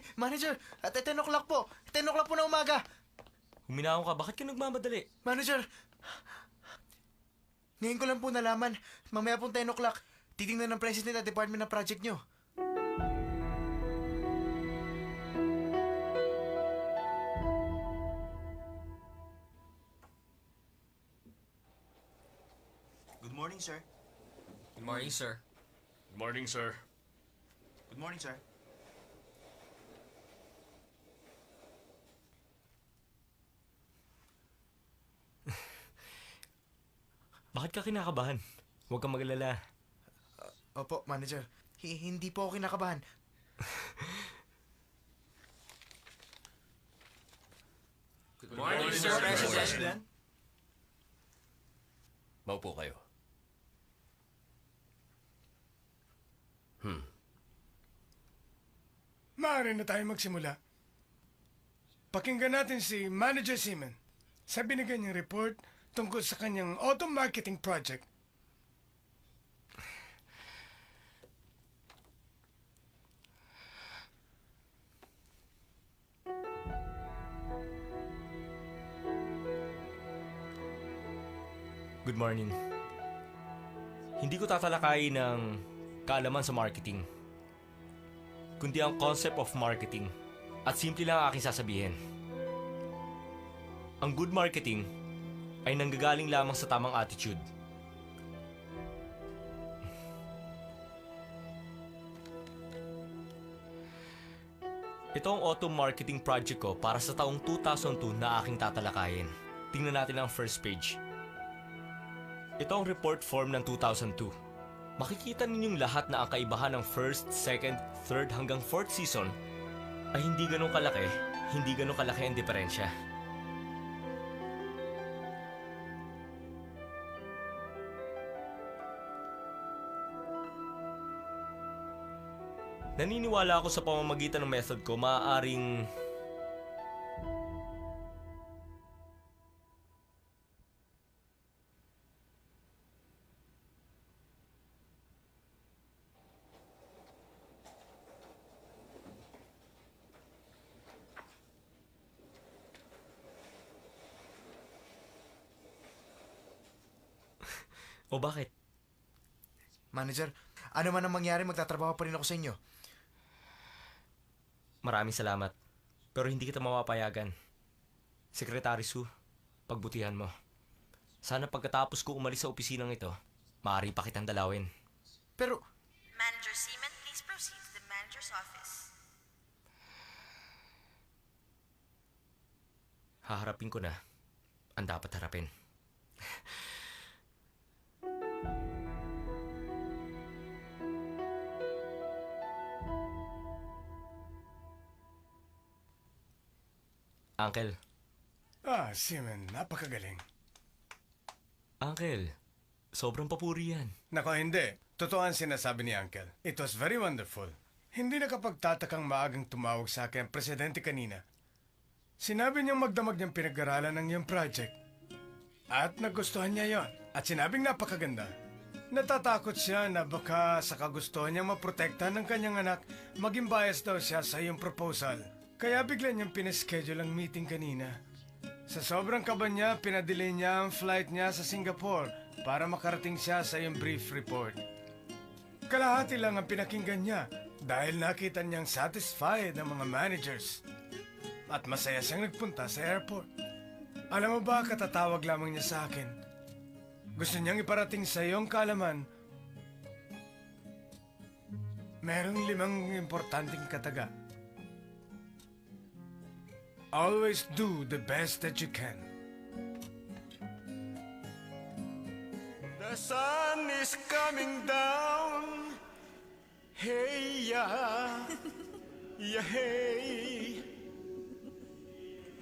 Ay, manager, at 10 o'clock po. 10 o'clock po na umaga. Huminahon ka, bakit ka nagmamadali? Manager, ngayon ko lang po nalaman. Mamaya pong 10 o'clock, titingnan ng president at department ng project nyo. Good morning, sir. Good morning, sir. Good morning, sir. Good morning, sir. Bakit ka kinakabahan? Huwag kang mag-alala. Opo, manager. Hindi po ako kinakabahan. Good morning, Sir President. Maupo kayo. Maaari na tayo magsimula. Pakinggan natin si Manager Seaman sa binigay niyang report tungkol sa kanyang auto marketing project. Good morning. Hindi ko tatalakayin ng kaalaman sa marketing, kundi ang concept of marketing. At simple lang ang aking sasabihin. Ang good marketing ay nanggagaling lamang sa tamang attitude. Ito ang auto marketing project ko para sa taong 2002 na aking tatalakayin. Tingnan natin ang first page. Ito ang report form ng 2002. Makikita ninyong lahat na ang kaibahan ng first, second, third hanggang fourth season ay hindi ganun kalaki ang diferensya. Naniniwala ako sa pamamagitan ng method ko, maaaring o bakit? Manager, ano man ang mangyari, magtatrabaho pa rin ako sa inyo. Maraming salamat. Pero hindi kita mapapayagan. Secretary Sue, pagbutihan mo. Sana pagkatapos ko umalis sa opisinang ito, maaari pa kitang dalawin. Pero, Manager Seaman, please proceed to the manager's office. Haharapin ko na ang dapat harapin. Uncle. Seaman, napakagaling. Uncle, sobrang papuri yan. Nako, hindi. Totoo ang sinasabi ni Uncle. It was very wonderful. Hindi nakapagtatakang maagang tumawag sa akin ang presidente kanina. Sinabi niyang magdamag niyang pinag-aralan ng iyong project. At nagustuhan niya yon. At sinabing napakaganda. Natatakot siya na baka sa kagustuhan niyang maprotektahan ng kanyang anak, maging bias daw siya sa iyong proposal. Kaya bigla niyang pineschedule ang meeting kanina. Sa sobrang kaba niya, pinadelay niya ang flight niya sa Singapore para makarating siya sa iyong brief report. Kalahati lang ang pinakinggan niya dahil nakita niyang satisfied ang mga managers. At masaya siyang nagpunta sa airport. Alam mo ba, katatawag lamang niya sa akin. Gusto niyang iparating sa iyong kaalaman. Merong 5 importanteng kataga. Always do the best that you can. The sun is coming down. Hey, yeah. Yeah, hey.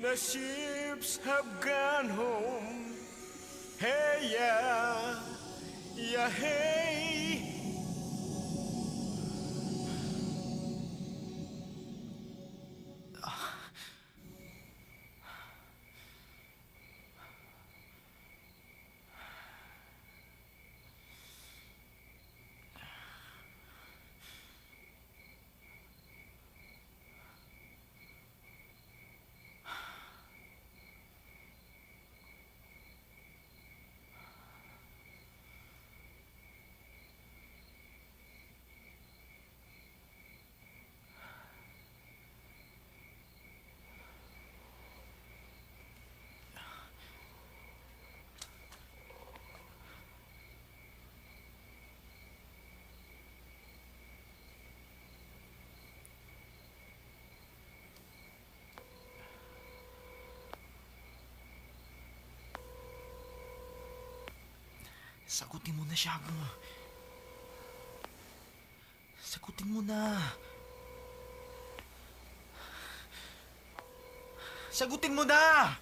The ships have gone home. Hey, yeah. Yeah, hey. Sagutin mo na siya mo. Sagutin mo na. Sagutin mo na!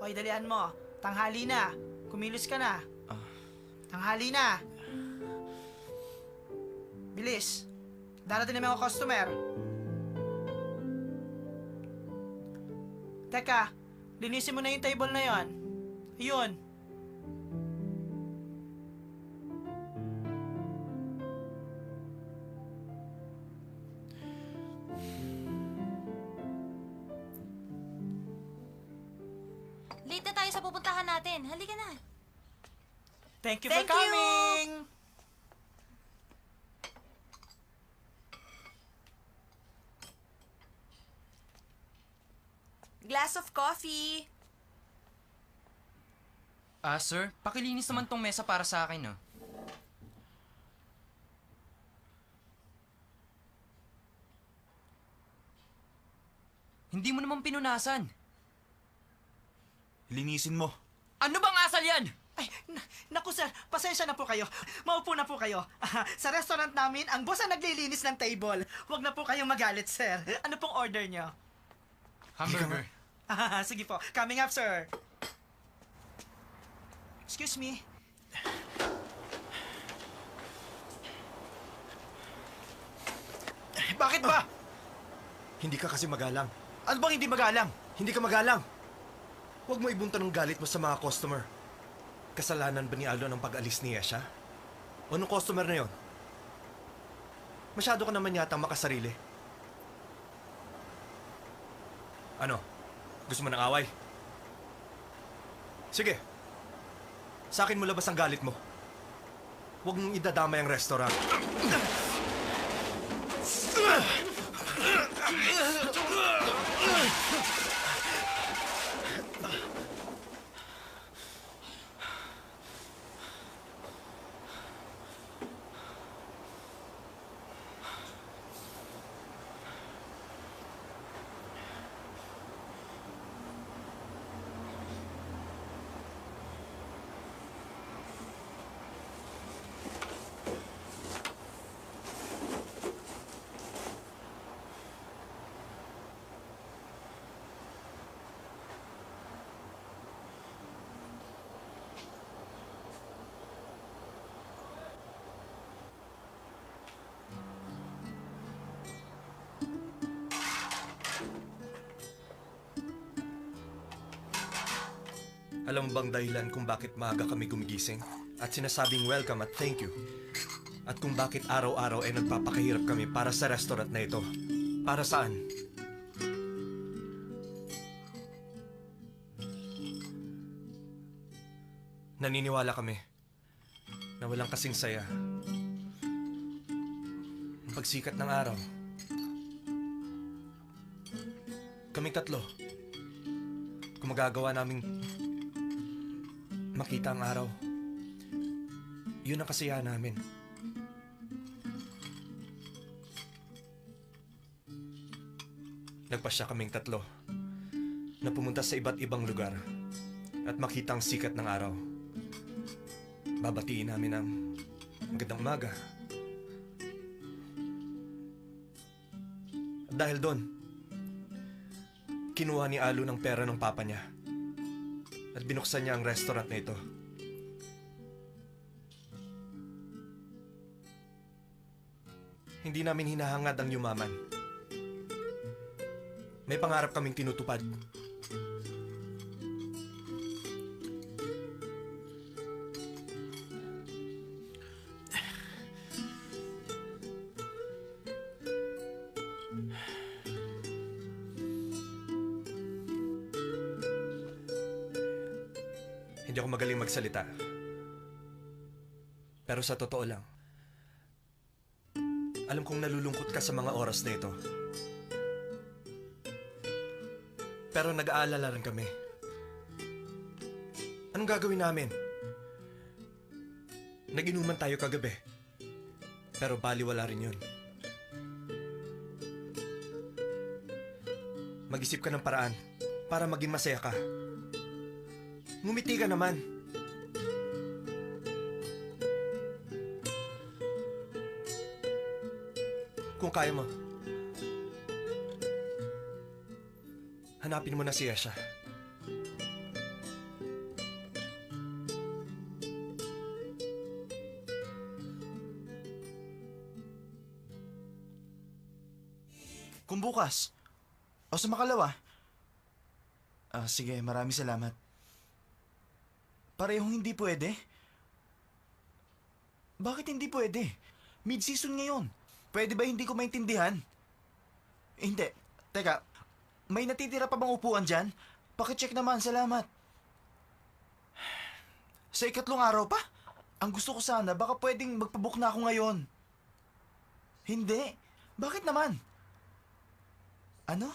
Hoy, dalian mo. Tanghali na. Kumilos ka na. Tanghali na. Bilis. Darating na mga customer. Teka, linisin mo na yung table na yon. Ayun. Late na tayo sa pupuntahan natin. Halika na. Thank you Thank for you. coming! Glass of coffee. Sir, pakilinis naman tong mesa para sa akin, no? Hindi mo naman pinunasan. Linisin mo. Ano bang asal yan? Ay, naku sir, pasensya na po kayo. Maupo na po kayo. Sa restaurant namin, ang boss ang naglilinis ng table. Huwag na po kayong magalit, sir. Ano pong order nyo? Hamburger. Sige po. Coming up, sir. Excuse me. Bakit ba? Hindi ka kasi magalang. Ano bang hindi magalang? Hindi ka magalang! Huwag mo ibunta ng galit mo sa mga customer. Kasalanan ba ni Aldo ang pag-alis ni Yesha? O nung customer na yon? Masyado ka naman yata makasarili. Ano? Gusto mo ng away? Sige. Sa akin mo labas ang galit mo. Huwag mong idadamay ang restaurant. Alam mo bang dahilan kung bakit maaga kami gumigising? At sinasabing welcome at thank you. At kung bakit araw-araw ay nagpapakahirap kami para sa restaurant na ito. Para saan? Naniniwala kami na walang kasing saya ang pagsikat ng araw. Kaming tatlo, kung magagawa naming makita ang araw, yun ang kasiyahan namin. Nagpasya kaming tatlo na pumunta sa iba't ibang lugar at makita ang sikat ng araw. Babatiin namin ang magandang umaga. Dahil doon, kinuha ni Alu ng pera ng papa niya at binuksan niya ang restaurant na ito. Hindi namin hinahangad ang yumaman. May pangarap kaming tinutupad. Hindi ako magaling magsalita. Pero sa totoo lang, alam kong nalulungkot ka sa mga oras na ito. Pero nag-aalala rin kami. Anong gagawin namin? Nag-inuman tayo kagabi. Pero baliwala rin yun. Mag-isip ka ng paraan para maging masaya ka. Ngumiti ka naman. Kung kaya mo, hanapin mo na si Yesha. Kung bukas. O sa makalawa. Sige, maraming salamat. Parehong hindi pwede. Bakit hindi pwede? Mid-season ngayon. Pwede ba hindi ko maintindihan? Hindi. Teka, may natitira pa bang upuan dyan? Pakicheck naman, salamat. Sa ikatlong araw pa? Ang gusto ko sana, baka pwedeng magpabook na ako ngayon. Hindi. Bakit naman? Ano?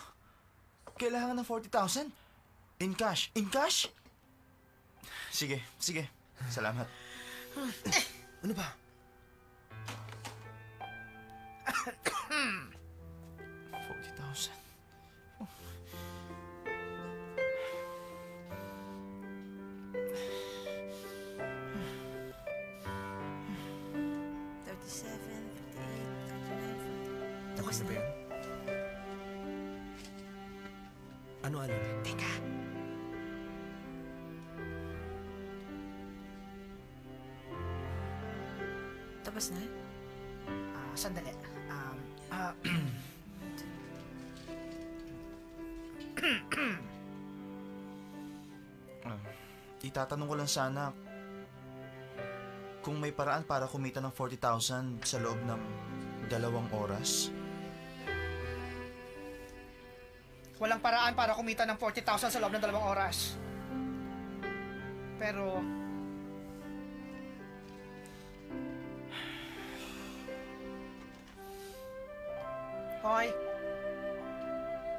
Kailangan ng 40,000? In cash? In cash? Sige, sige. Salamat. Ano ba? 40,000. Okay na ba yan? Ano, Alan? Teka. Tapos na? Sandali. Itatanong ko lang sana kung may paraan para kumita ng 40,000 sa loob ng 2 oras. Walang paraan para kumita ng 40,000 sa loob ng 2 oras. Pero... Hoy!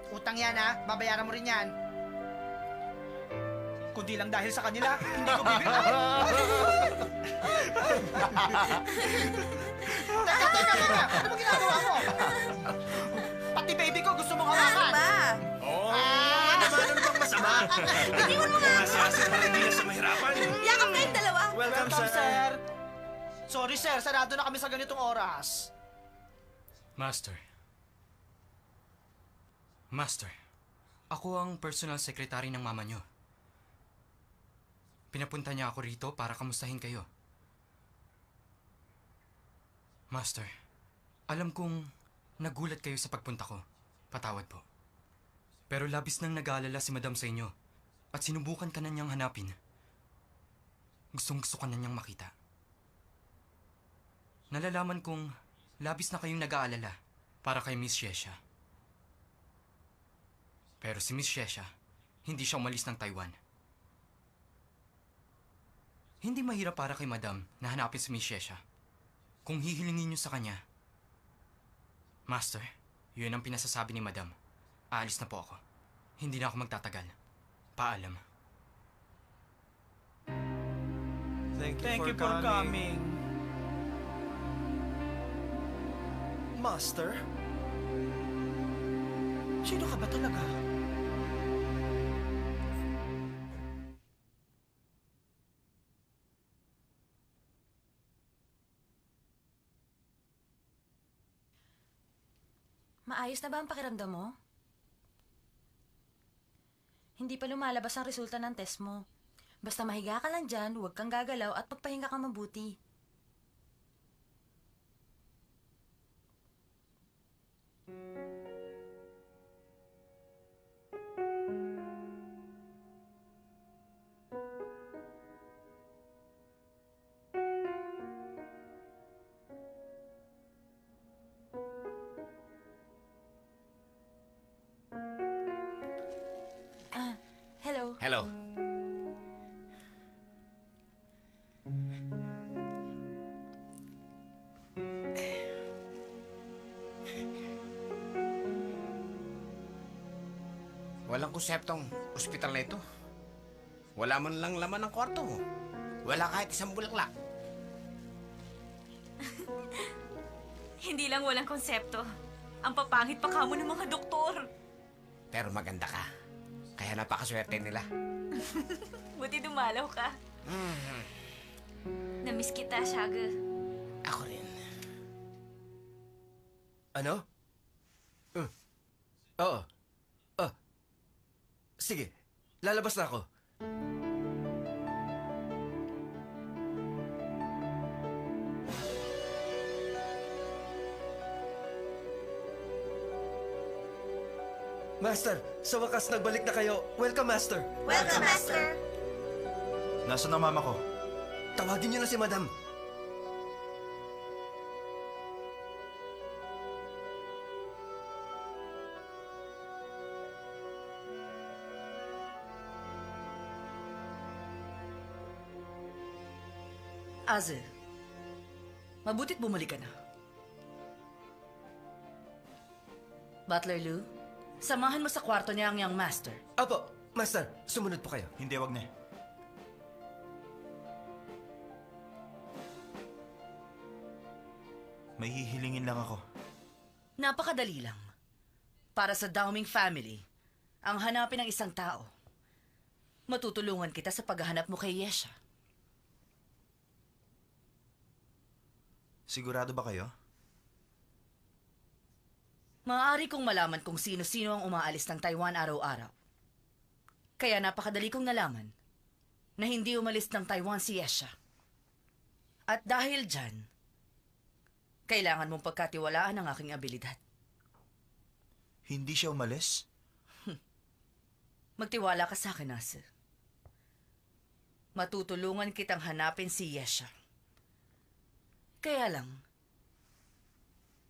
Utang yan ha, babayaran mo rin yan. Kundi lang dahil sa kanila, hindi ko bibigyan. Teka! Ano ba ginagawa mo? Pati baby ko gusto mong hawakan. Ano ba? Oo, ano bang masama? Itiwan mo nga ako. Masasas para hindi na sa mahirapan. Yakap kayong dalawa. Welcome, sir. Sorry sir, sarado na kami sa ganitong oras. Master. Master, ako ang personal secretary ng mama nyo. Pinapunta niya ako rito para kamustahin kayo. Master, alam kong nagulat kayo sa pagpunta ko. Patawad po. Pero labis nang nag-aalala si Madam sa inyo at sinubukan ka na niyang hanapin. Gustong-gusto ka na niyang makita. Nalalaman kong labis na kayong nag-aalala para kay Miss Yesha. Pero si Miss Yesha, hindi siya umalis ng Taiwan. Hindi mahirap para kay Madam na hanapin si Miss Yesha. Kung hihilingin niyo sa kanya, Master, yun ang pinasasabi ni Madam. Aalis na po ako. Hindi na ako magtatagal. Paalam. Thank you for coming. Master? Sino ka ba talaga? Maayos na ba ang pakiramdam mo? Hindi pa lumalabas ang resulta ng test mo. Basta mahiga ka lang dyan, huwag kang gagalaw at magpahinga ka mabuti. Hello. Hello. Walang konseptong ospital na ito. Wala man lang laman ng kwarto mo. Wala kahit isang bulaklak. Hindi lang walang konsepto. Ang papangit pa kamo ng mga doktor. Pero maganda ka. Kaya napakaswerte nila. Buti dumalaw ka. Namiss kita, Shaga. Ako rin. Ano? Oo. Sige, lalabas na ako. Master, sa wakas nagbalik na kayo. Welcome, Master. Welcome, Master. Nasaan ang mama ko? Tawagin niyo na si Madam. Azel, mabutit bumalik ka na. Butler Lou, samahan mo sa kwarto niya ang young master. Apo, Master, sumunod po kayo. Hindi, wag na. May hihilingin lang ako. Napakadali lang. Para sa Dowming family, ang hanapin ng isang tao. Matutulungan kita sa paghahanap mo kay Yesha. Sigurado ba kayo? Maaari kong malaman kung sino-sino ang umaalis ng Taiwan araw-araw. Kaya napakadali kong nalaman na hindi umalis ng Taiwan si Yesha. At dahil dyan, kailangan mong pagkatiwalaan ang aking abilidad. Hindi siya umalis? Magtiwala ka sa akin, Asa. Matutulungan kitang hanapin si Yesha. Kaya lang,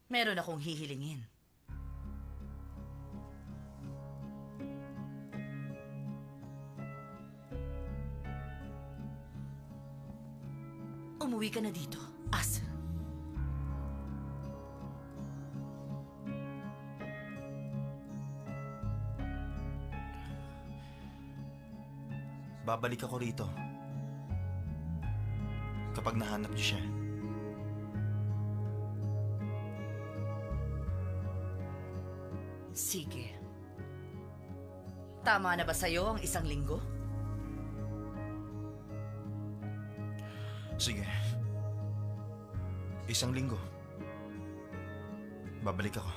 meron akong hihilingin. Umuwi ka na dito, Asa. Babalik ako rito. Kapag nahanap niyo siya. Sige. Tama na ba sa'yo ang 1 linggo? Sige. 1 linggo. Babalik ako.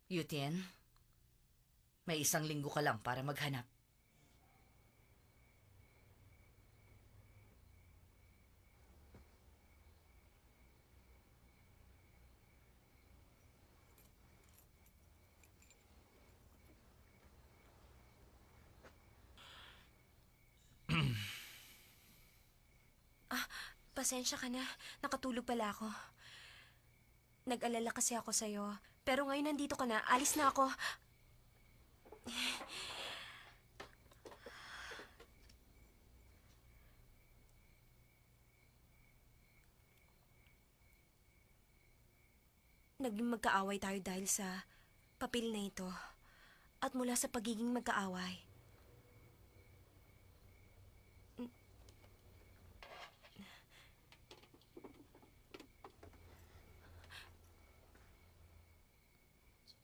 Yutien, may 1 linggo ka lang para maghanap. Pasensya ka na. Nakatulog pala ako. Nag-alala kasi ako sa'yo. Pero ngayon nandito ka na. Alis na ako. Naging magkaaway tayo dahil sa papel na ito. At mula sa pagiging magkaaway,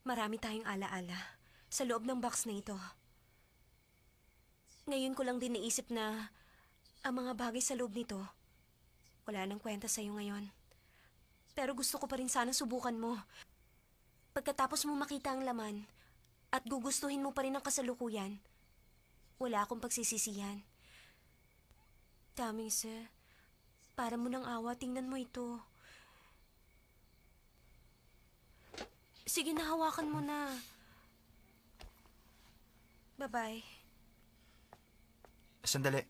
Marami tayong alaala sa loob ng box na ito. Ngayon ko lang din naisip na ang mga bagay sa loob nito, wala nang kwenta sa'yo ngayon. Pero gusto ko pa rin sana subukan mo. Pagkatapos mo makita ang laman at gugustuhin mo pa rin ang kasalukuyan, wala akong pagsisisihan. Daming sir, para mo ng awa, tingnan mo ito. Sige na, hawakan mo na. Bye-bye. Sandali.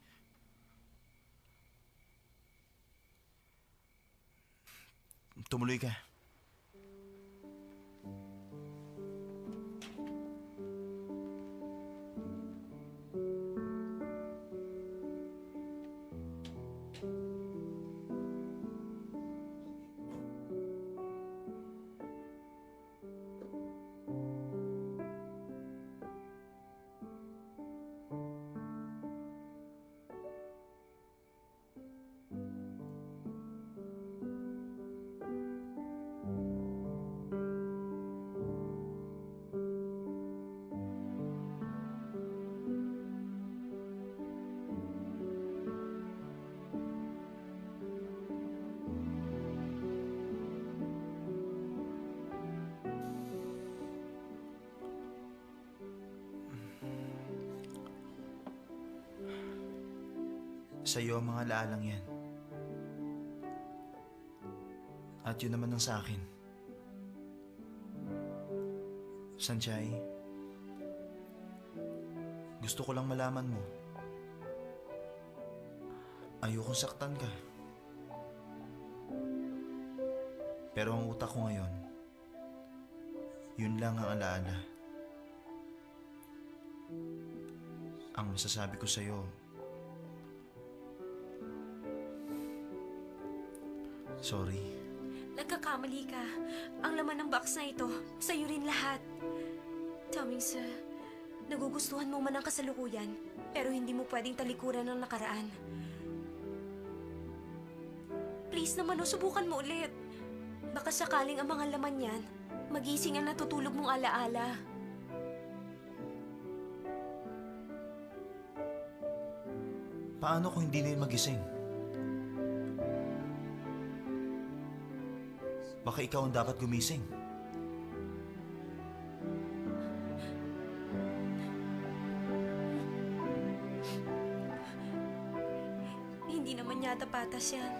Tumuloy ka. Sa'yo ang mga laalang yan. At yun naman ang sa akin. Sanchay, gusto ko lang malaman mo. Ayokong saktan ka. Pero ang utak ko ngayon, yun lang ang alaala. Ang masasabi ko sa'yo, sorry. Nagkakamali ka. Ang laman ng box na ito, sa'yo rin lahat. Daming sir, nagugustuhan mo man ang kasalukuyan, pero hindi mo pwedeng talikuran ang nakaraan. Please naman, subukan mo ulit. Baka sakaling ang mga laman yan, magising ang natutulog mong alaala. Paano kung hindi na yun magising? Baka ikaw ang dapat gumising. Hindi naman yata patas yan.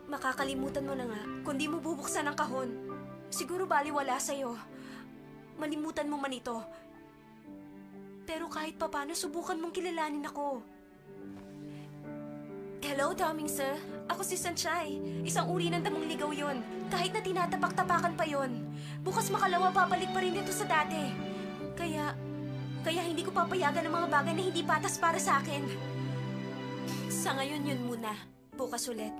Makakalimutan mo na nga kung di mo bubuksan ang kahon. Siguro baliwala sa'yo. Malimutan mo man ito. Pero kahit papano, subukan mong kilalanin ako. Hello, daming sir. Ako si Sanchay. Isang uri ng damong ligaw yon. Kahit na tinatapak-tapakan pa yon. Bukas makalawa, babalik pa rin ito sa dati. Kaya hindi ko papayagan ng mga bagay na hindi patas para sa akin. Sa ngayon yun muna. Bukas ulit.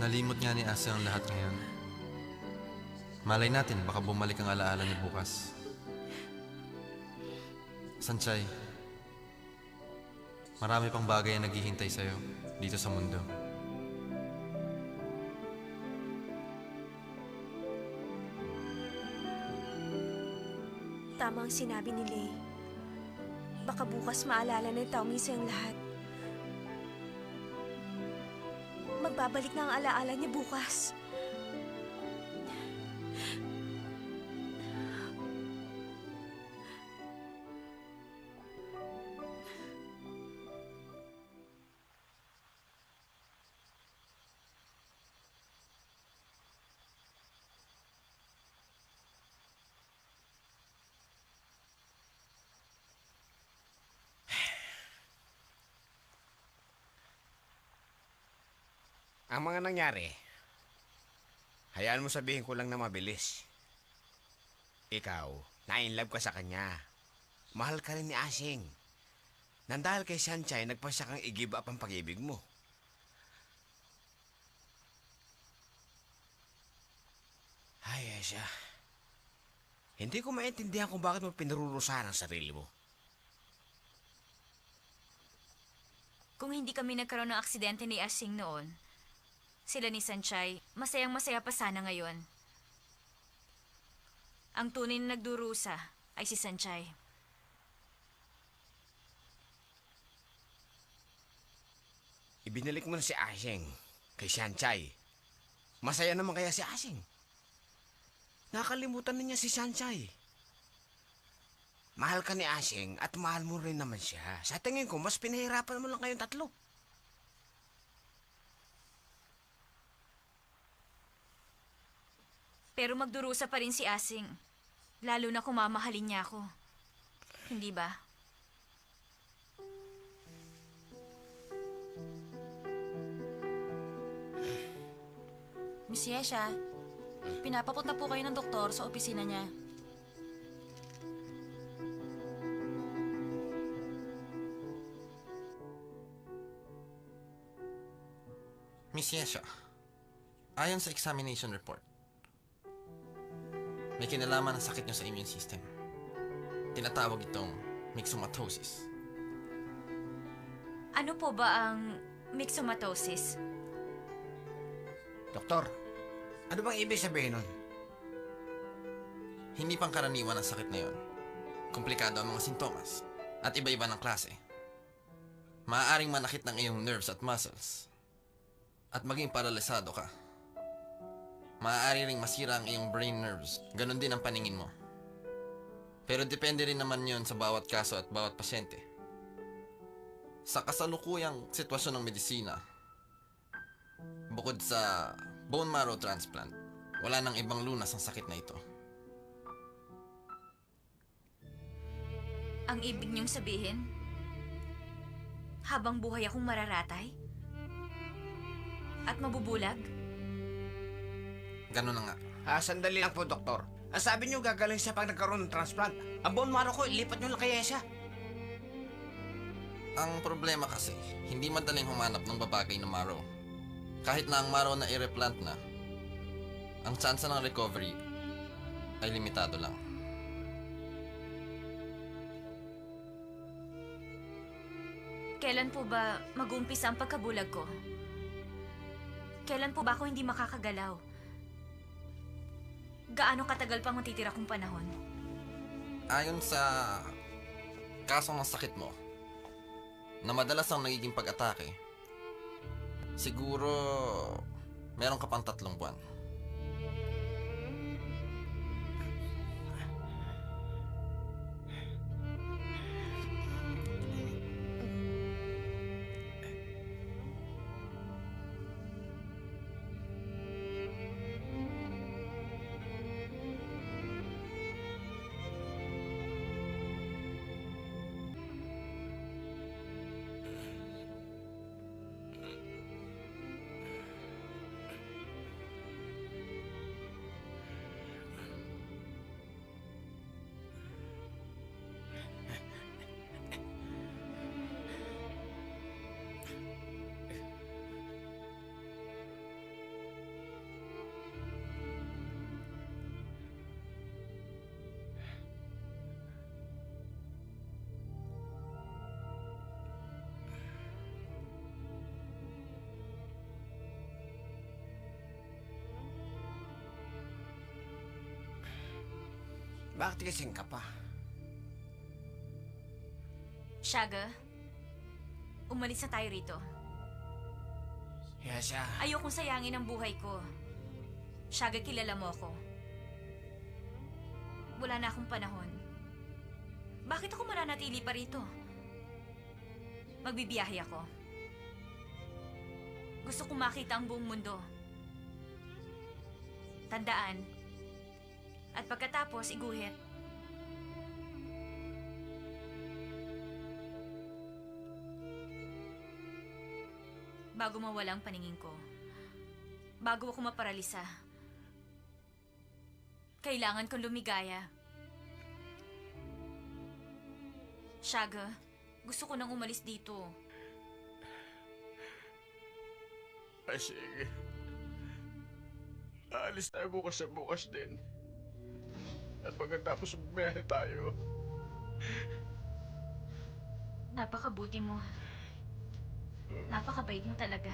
Nalimot nga ni Asa ang lahat ngayon. Malay natin, baka bumalik ang alaala niya bukas. Sanchay, marami pang bagay ang naghihintay sa'yo dito sa mundo. Tama ang sinabi ni Lay. Baka bukas maalala ng Tommy sa lahat. Magbabalik na ang alaala niya bukas. Ang mga nangyari, hayaan mo sabihin ko lang na mabilis. Ikaw, na-inlove ka sa kanya. Mahal ka rin ni Asing. Nandahil kay Sanchay, nagpasya kang i-give up ang pag-ibig mo. Ay, Esha. Hindi ko maintindihan kung bakit mo pinarurusahan ang sarili mo. Kung hindi kami nagkaroon ng aksidente ni Asing noon, sila ni Sanchay, masayang-masaya pa sana ngayon. Ang tunay na nagdurusa ay si Sanchay. Ibinalik mo na si Asing kay Sanchay. Masaya naman kaya si Asing. Nakalimutan na niya si Sanchay. Mahal ka ni Asing at mahal mo rin naman siya. Sa tingin ko, mas pinahirapan mo lang kayong tatlo. Pero magdurusa pa rin si Asing. Lalo na kung mamahalin niya ako. Hindi ba? Miss Yesha, pinapapunta po kayo ng doktor sa opisina niya. Miss Yesha, ayon sa examination report, may kinalaman ang sakit niyo sa immune system. Tinatawag itong myxomatosis. Ano po ba ang myxomatosis? Doktor, ano bang ibig sabihin nun? Hindi pangkaraniwan ang sakit na yon. Komplikado ang mga sintomas at iba-iba ng klase. Maaaring manakit ng iyong nerves at muscles at maging paralisado ka. Maaari ring masira ang iyong brain nerves. Ganon din ang paningin mo. Pero depende rin naman yon sa bawat kaso at bawat pasyente. Sa kasalukuyang sitwasyon ng medisina, bukod sa bone marrow transplant, wala nang ibang lunas ang sakit na ito. Ang ibig niyong sabihin? Habang buhay akong mararatay? At mabubulag? Ganon na nga. Sandali lang po, Doktor. Ang sabi niyo gagaling siya pag nagkaroon ng transplant. Ang bone marrow ko, ilipat niyo lang kay Esha. Ang problema kasi, hindi madaling humanap ng babagay na marrow. Kahit na ang marrow na i-replant na, ang tsansa ng recovery ay limitado lang. Kailan po ba mag-uumpisa ang pagkabulag ko? Kailan po ba ako hindi makakagalaw? Gaano katagal pang matitira kong panahon? Ayon sa kaso ng sakit mo, na madalas ang nagiging pag-atake, siguro meron ka pang 3 buwan. Bakit kasing ka pa? Shaga, umalis na tayo rito. Yesha. Ayokong sayangin ang buhay ko. Shaga, kilala mo ako. Wala na akong panahon. Bakit ako mananatili pa rito? Magbibiyahe ako. Gusto kong makita ang buong mundo. Tandaan. At pagkatapos, iguhit. Bago mawala ang paningin ko, bago ako maparalisa. Kailangan kong lumigaya. Shaga, gusto ko nang umalis dito. Ay, sige. Aalis tayo bukas din. At pagkatapos bumiyahe tayo. Napakabuti mo. Napakabait mo talaga.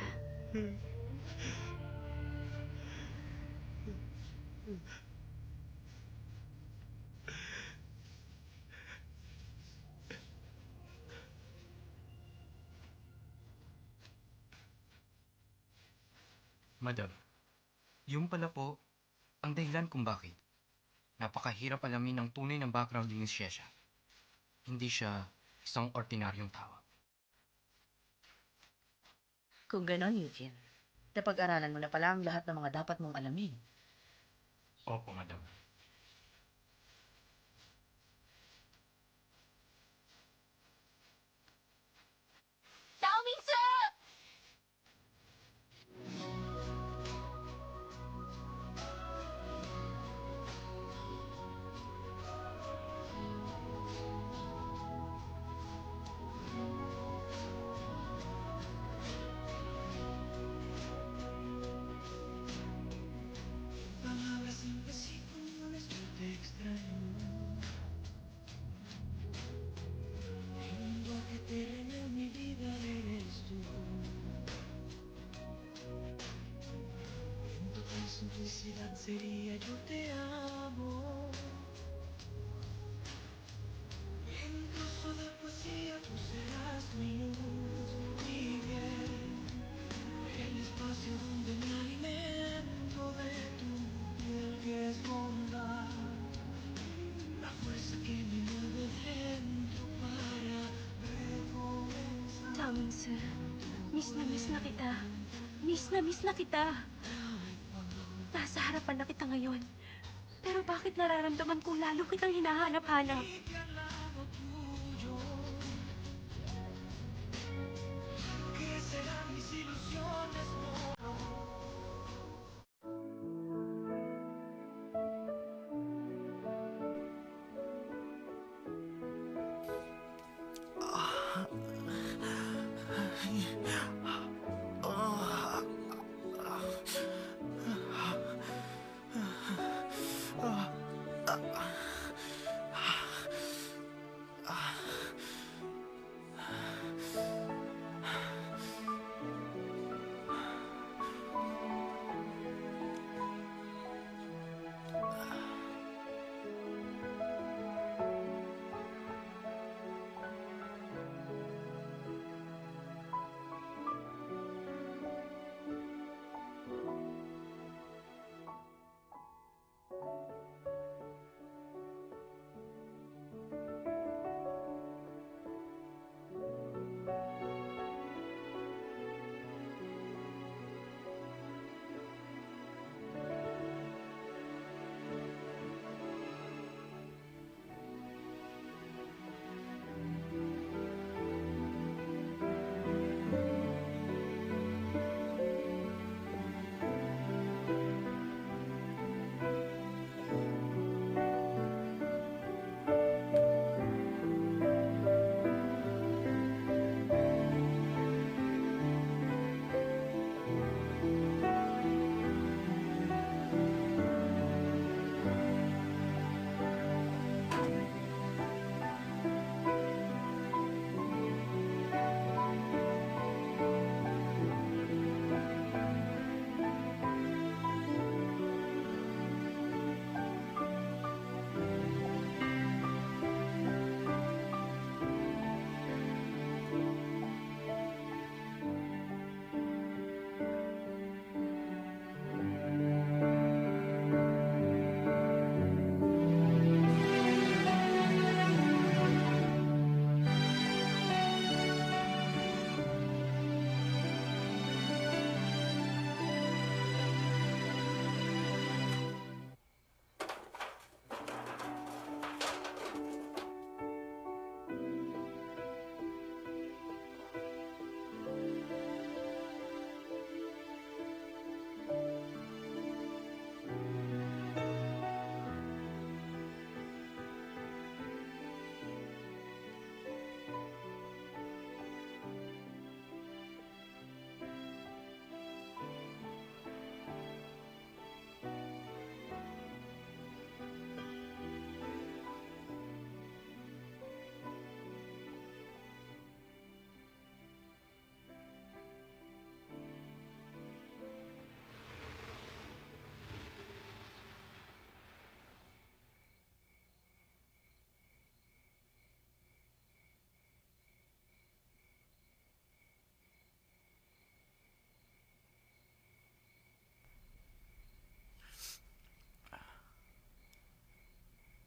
Madam, yung pala po ang dahilan kung bakit napakahirap alamin ang tunay ng background ni Shesha. Hindi siya isang ordinaryong tao. Kung ganon, Eugene, napag-aralan mo na pala ang lahat ng mga dapat mong alamin. Opo, madam. Tao Mingsu! Tao Mingsu, miss na kita. Miss na kita. Nasa harapan na kita ngayon. Pero bakit nararamdaman kong lalo kitang hinahanap-hanap?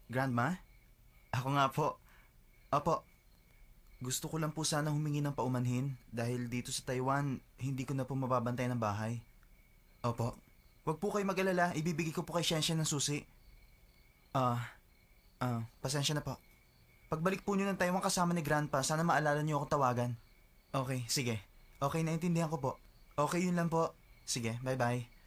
Grandma? Ako nga po. Opo. Gusto ko lang po sana humingi ng paumanhin dahil dito sa Taiwan, hindi ko na po mababantay ng bahay. Opo. Huwag po kayo mag-alala. Ibibigay ko po kay Shenshen ng susi. Pasensya na po. Pagbalik po niyo ng Taiwan kasama ni Grandpa, sana maalala niyo ako tawagan. Okay, sige. Okay, naintindihan ko po. Okay, yun lang po. Sige, bye-bye.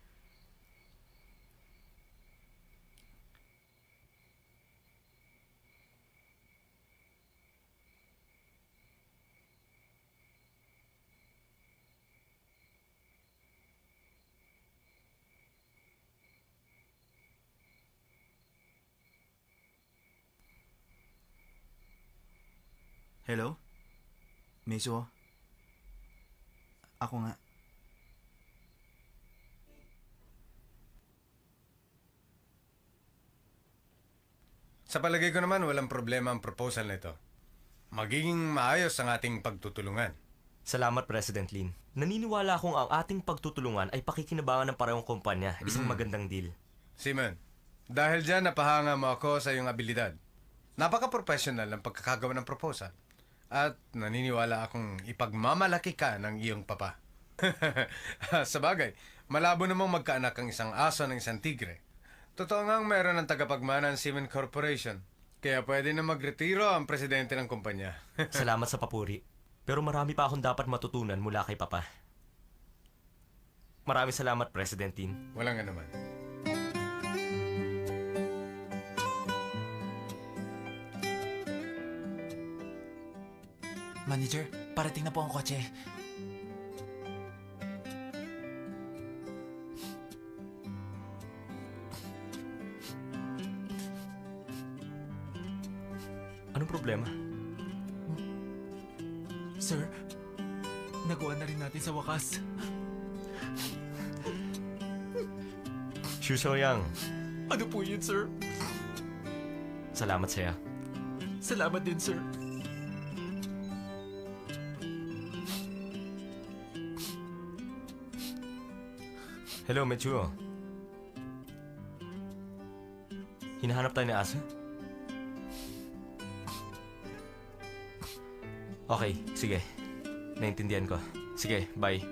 Hello? Miso? Ako nga. Sa palagay ko naman, walang problema ang proposal nito. Magiging maayos ang ating pagtutulungan. Salamat, President Lin. Naniniwala akong ang ating pagtutulungan ay pakikinabangan ng parehong kumpanya. Isang magandang deal. Simon, dahil dyan napahanga mo ako sa iyong abilidad. Napaka-professional ng pagkakagawa ng proposal. At naniniwala akong ipagmamalaki ka ng iyong papa. Sa bagay, malabo namang magkaanak ang isang aso ng isang tigre. Totoo ngang meron ng tagapagmana ng Siemens Corporation. Kaya pwede na magretiro ang presidente ng kumpanya. Salamat sa papuri. Pero marami pa akong dapat matutunan mula kay Papa. Maraming salamat, President Lin. Walang anuman. Manager, parating na po ang kotse. Anong problema? Sir, nagawa na rin natin sa wakas. Xu Xiaoyang, Ano po yun, sir? salamat sa'yo. Salamat din, sir. Hello, Mechuo. Hinahanap tayo ni Asa? Okay, sige. Naintindihan ko. Sige, bye.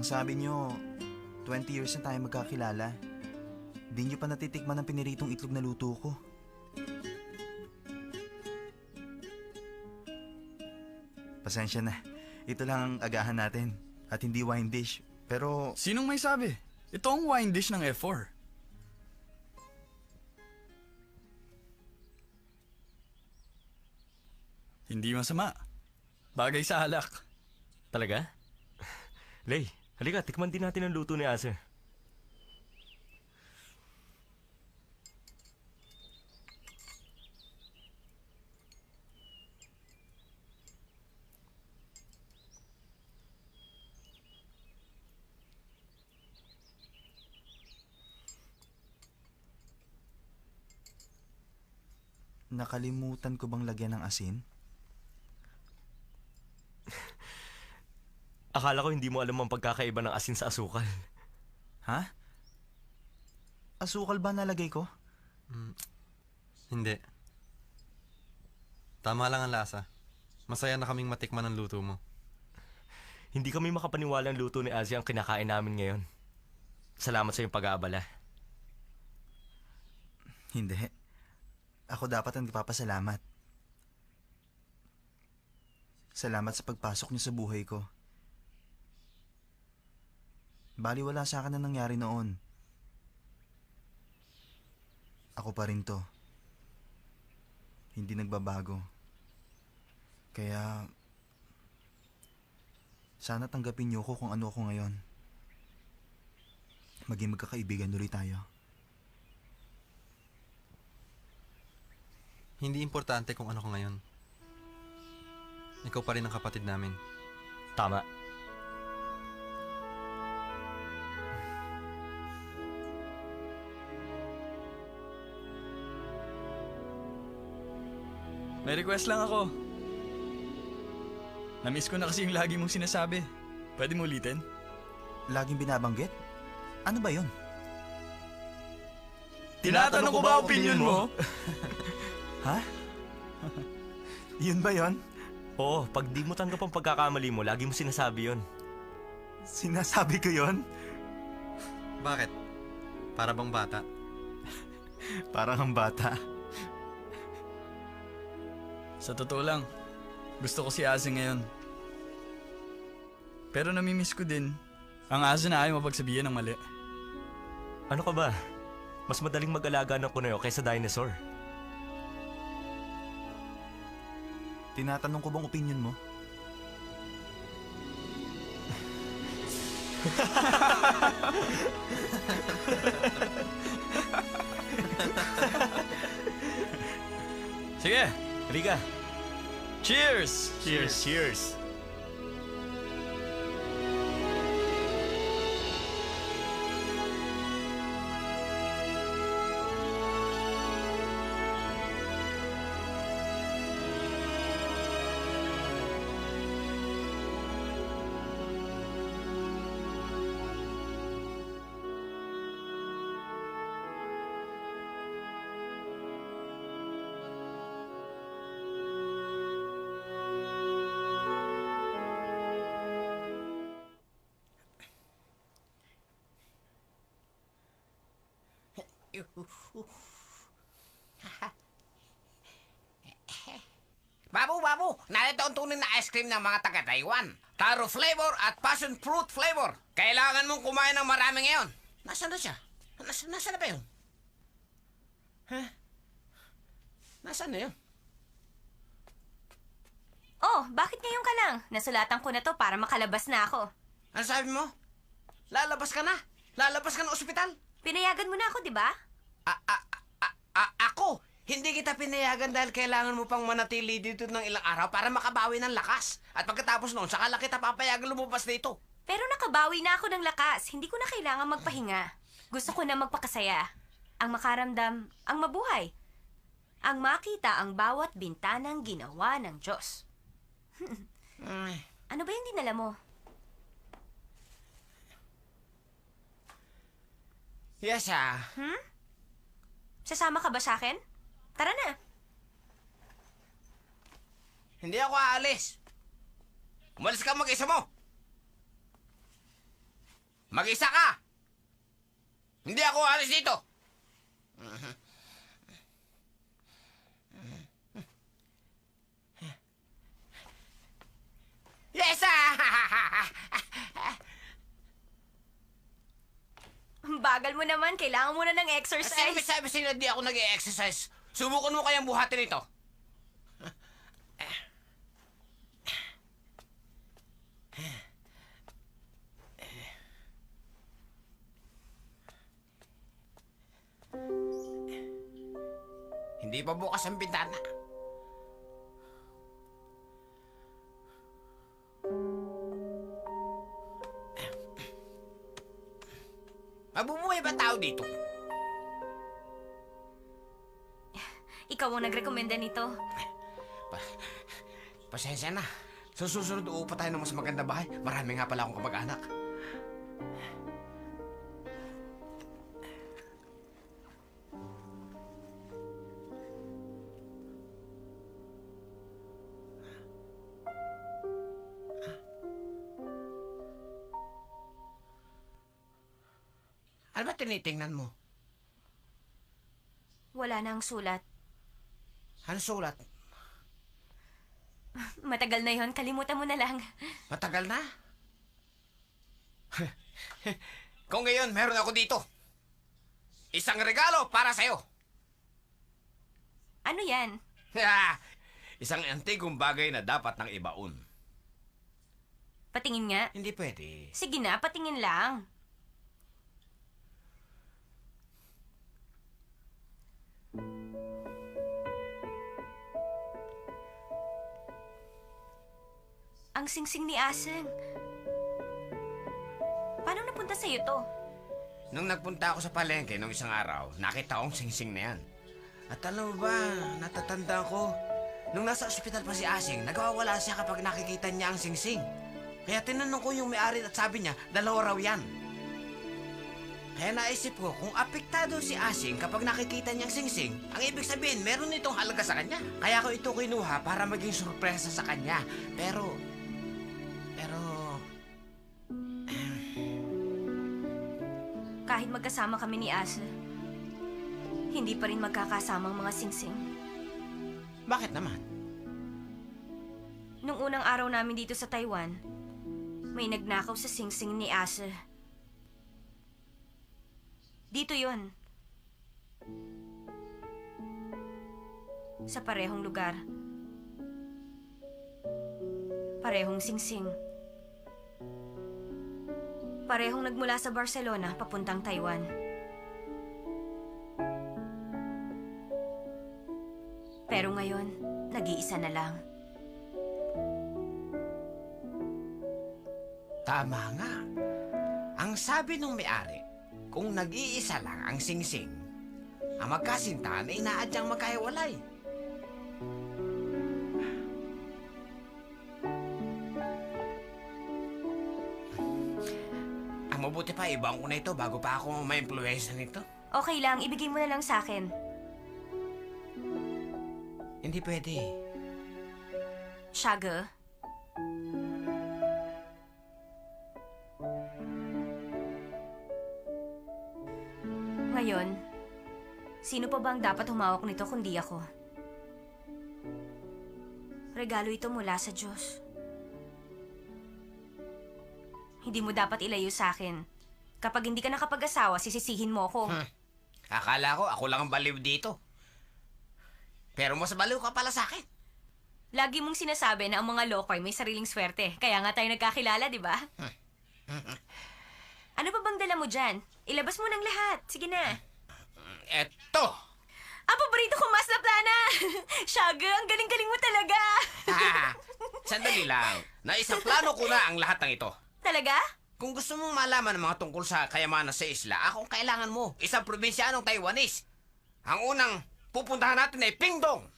Sabi nyo, 20 years na tayo magkakilala. Di nyo pa natitikman ang piniritong itlog na luto ko. Pasensya na. Ito lang ang agahan natin. At hindi wine dish. Pero... Sinong may sabi? Ito ang wine dish ng F4. Hindi masama. Bagay sa alak. Talaga? Lay, halika, tikman din natin ang luto ni Asa. Nakalimutan ko bang lagyan ng asin? Akala ko hindi mo alam ang pagkakaiba ng asin sa asukal. Ha? Asukal ba nalagay ko? Hindi. Tama lang ang lasa. Masaya na kaming matikman ang luto mo. Hindi kami makapaniwala ang luto ni Azzy ang kinakain namin ngayon. Salamat sa iyong pag-aabala. Hindi. Ako dapat ang ipapasalamat. Salamat sa pagpasok niyo sa buhay ko. Baliwala sa akin na nangyari noon. Ako pa rin to. Hindi nagbabago. Kaya, sana tanggapin niyo ko kung ano ako ngayon. Maging magkakaibigan ulit tayo. Hindi importante kung ano ka ngayon. Ikaw pa rin ang kapatid namin. Tama. May request lang ako. Namiss ko na kasi yung lagi mong sinasabi. Pwede mo ulitin? Laging binabanggit? Ano ba yun? Tinatanong ko ba opinion mo? Ha? Yun ba yun? Oo, pag di mo tanggap ang pagkakamali mo, lagi mo sinasabi yun. Sinasabi ko yun? Bakit? Para bang bata? Parang ang bata. Sa totoo lang, gusto ko si Asa ngayon. Pero namimiss ko din ang Asa na ayaw mapagsabihan ng mali. Ano ka ba? Mas madaling mag-alaga ng kuneyo kaysa dinosaur. Tinatanong ko bang opinion mo? Sige, halika. Cheers! Cheers, cheers. Babu! Narito ang tunay na ice cream ng mga taga-Taiwan. Taro flavor at passion fruit flavor. Kailangan mong kumain ng marami ngayon. Nasaan na siya? Nasaan na ba yun? Nasaan na yun? Oh, bakit ngayon ka lang? Nasulatan ko na to para makalabas na ako. Ano sabi mo? Lalabas ka na? Lalabas ka ng ospital? Pinayagan mo na ako, di ba? Ako? Hindi kita pinayagan dahil kailangan mo pang manatili dito ng ilang araw para makabawi ng lakas. At pagkatapos noon, saka lang kita papayagan lumabas dito. Pero nakabawi na ako ng lakas. Hindi ko na kailangan magpahinga. Gusto ko na magpakasaya. Ang makaramdam, ang mabuhay. Ang makita ang bawat bintanang ginawa ng Diyos. Ano ba yung dinala mo? Yes, Sasama ka ba sa akin? Tara na. Hindi ako aalis. Umalis ka mag-isa mo. Mag-isa ka. Hindi ako aalis dito. Yes, Ang bagal mo naman. Kailangan mo na ng exercise. Sino may sabi sa'yo na di ako nag-exercise? Subukan mo kayang buhatin ito. Hindi pa bukas ang bintana. Mabubuhay ba tao dito? Ikaw ang nagrekomenda nito. Pasensya na. Sa susunod, uupa tayo ng mas maganda bahay. Marami nga pala akong kamag-anak. Ano ba tinitingnan mo? Wala na ang sulat. Ano sulat? Matagal na yon, kalimutan mo na lang. Matagal na? Kung ngayon, meron ako dito. Isang regalo para sa'yo. Ano yan? Isang antigong bagay na dapat nang ibaon. Patingin nga. Hindi pwede. Sige na, patingin lang. Ang singsing ni Aseng. Paano napunta sa'yo to? Nung nagpunta ako sa palengke nung isang araw, nakita ko ang singsing na yan. At alam mo ba, natatanda ko, nung nasa ospital pa si Asing, nagwawala siya kapag nakikita niya ang singsing. Kaya tinanong ko yung may-ari at sabi niya, 2 raw yan. Kaya naisip ko, kung apektado si Asing kapag nakikita niyang singsing, ang ibig sabihin, meron itong halaga sa kanya. Kaya ko ito kinuha para maging sorpresa sa kanya. Pero... Kahit magkasama kami ni Asa, hindi pa rin magkakasama ang mga singsing. Bakit naman? Nung unang araw namin dito sa Taiwan, may nagnakaw sa singsing ni Asa. Dito yon. Sa parehong lugar. Parehong singsing. Parehong nagmula sa Barcelona papuntang Taiwan. Pero ngayon, nag-iisa na lang. Tama nga. Ang sabi nung may-ari, kung nag-iisa lang ang singsing, ang magkasintahan ay inaadyang magkahiwalay. Ang mabuti pa, ibang ko na ito bago pa ako ma-influensya nito. Okay lang, ibigay mo na lang sa akin. Hindi pwede. Shaga? Ngayon, sino pa ba ang dapat humawak nito kundi ako? Regalo ito mula sa Diyos. Hindi mo dapat ilayo sa akin. Kapag hindi ka nakapag-asawa, sisisihin mo ako. Akala ko, ako lang ang baliw dito. Pero mas baliw ka pala sa akin. Lagi mong sinasabi na ang mga lokoy may sariling swerte. Kaya nga tayo nagkakilala, di ba? Ano pa bang dala mo dyan? Ilabas mo ng lahat. Sige na. Eto! Ang paborito ko, mas na plana! Shaga, ang galing-galing mo talaga! Sandali lang. Naisaplano ko na ang lahat ng ito. Talaga? Kung gusto mong malaman ng mga tungkol sa kayamanan sa isla, akong kailangan mo. Isang probinsyanong Taiwanese. Ang unang pupuntahan natin ay Pingdong.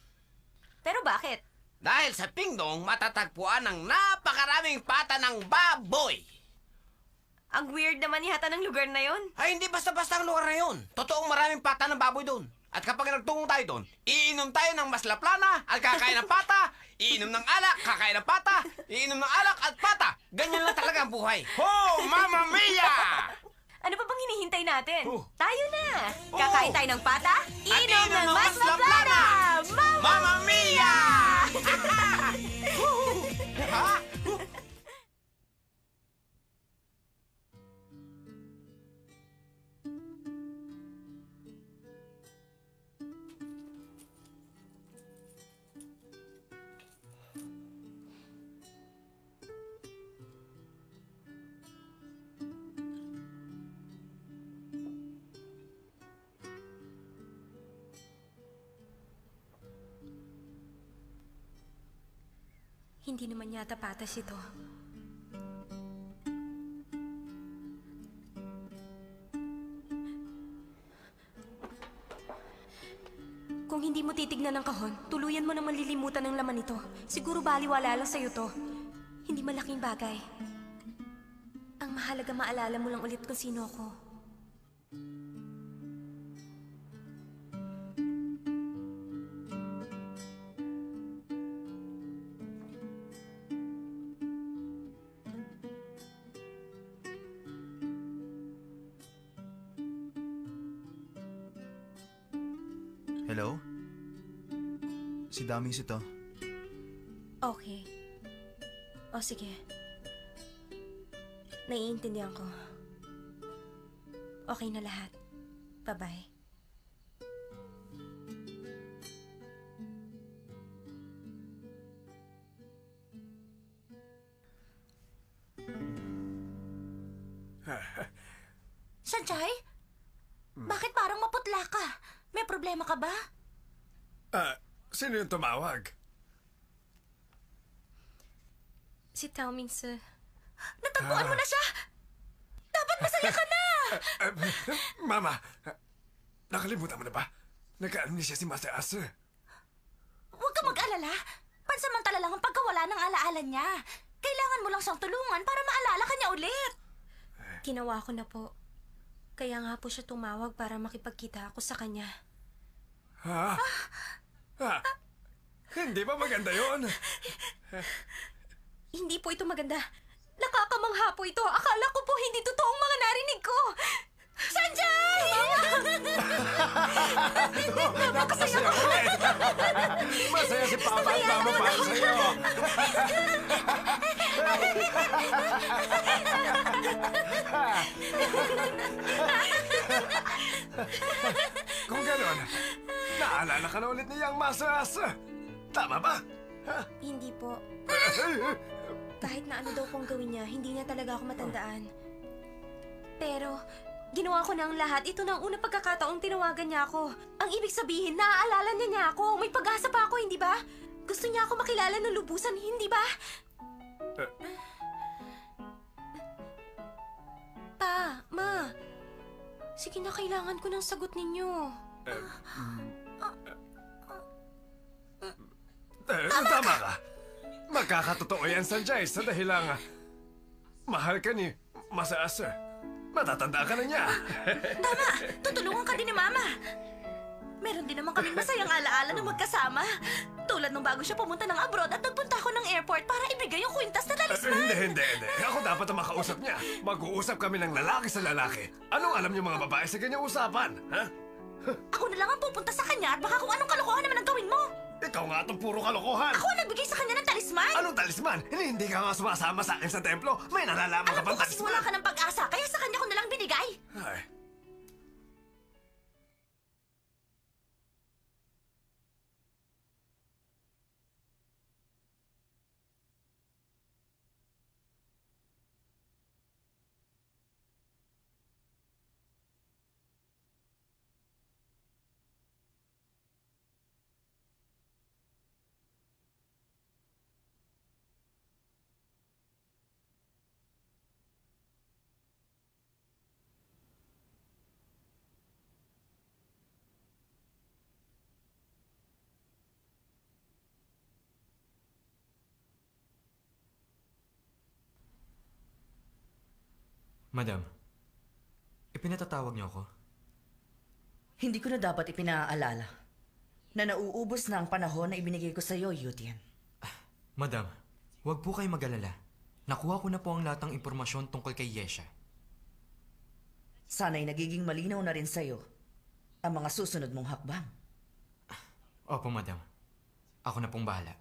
Pero bakit? Dahil sa Pingdong, matatagpuan ang napakaraming pata ng baboy. Ang weird naman yata ng lugar na yon. Ay, hindi basta-basta ang lugar na yun. Totoong maraming pata ng baboy doon. At kapag nagtungo tayo doon, iinom tayo ng maslaplana at kakain ng pata, iinom ng alak, kakain ng pata, iinom ng alak at pata. Ganyan lang talaga ang buhay. Ho, Mamma Mia! Ano pa bang hinihintay natin? Tayo na! Kakain tayo ng pata, inom ng maslaplana! Mamma Mia! Ha? Hindi naman yata patas ito. Kung hindi mo titignan ng kahon, tuluyan mo nang malilimutan ng laman nito. Siguro baliwala lang sa'yo to. Hindi malaking bagay. Ang mahalaga maalala mo lang ulit kung sino ako. Hello? Si Damis ito. Okay. O sige. Naiintindihan ko. Okay na lahat. Bye-bye. Sanchay? Bakit parang maputla ka? May problema ka ba? Sino yung tumawag? Si Tao Ming, sir. Natagpuan mo na siya! Dapat masaya ka na! Mama, nakalimutan mo na ba? Nagka-amnesia si Master Asu. Huwag ka mag-alala. Pansamantala lang ang pagkawala ng alaala niya. Kailangan mo lang siyang tulungan para maalala ka niya ulit. Ginawa ko na po. Kaya nga po siya tumawag para makipagkita ako sa kanya. Ha? Hindi ba maganda yon? Hindi po ito maganda. Nakakamangha po ito. Akala ko po hindi totoong mga narinig ko. Sanjay! Napakasaya ko ulit! Masaya si Papa at Mama para sa'yo! Kung gano'n, naalala ka na ulit ni Young Master Asa. Tama ba? Hindi po. Kahit na ano daw pong gawin niya, hindi niya talaga ako matandaan. Pero, ginawa ko na ang lahat. Ito na ang unang pagkakataong tinawagan niya ako. Ang ibig sabihin, naaalala niya ako. May pag-asa pa ako, hindi ba? Gusto niya ako makilala ng lubusan, hindi ba? Pa, Ma. Sige na, kailangan ko ng sagot ninyo. Tama ka. Magkakatotoo yan, Sanjay, sa dahilang mahal ka ni Master Asa. Matatanda ka na niya. Tama! Tutulungan ka din ni Mama. Meron din naman kaming masayang alaala na magkasama. Tulad nung bago siya pumunta ng abroad at nagpunta ako ng airport para ibigay yung kwintas na talisman. Hindi. Ako dapat ang makausap niya. Mag-uusap kami ng lalaki sa lalaki. Anong alam niyo mga babae sa ganyang usapan? Ha? Ako na lang ang pupunta sa kanya at baka kung anong kalokohan naman ang gawin mo. Ikaw nga itong puro kalokohan. Ako ang nagbigay sa kanya ng talisman. Anong talisman? Hindi ka nga sumasama sa akin sa templo. May nalalaman ka Alam bang ko kasi talisman? wala ka ng pag-asa, kaya sa kanya ko na lang binigay. Ay. Madam, ipinatatawag niyo ako? Hindi ko na dapat ipinaalala na nauubos na ang panahon na ibinigay ko sa iyo, Yutian. Madam, huwag po kayo mag-alala. Nakuha ko na po ang lahat ng impormasyon tungkol kay Yesha. Sana'y nagiging malinaw na rin sa iyo ang mga susunod mong hakbang. Opo, madam. Ako na pong bahala.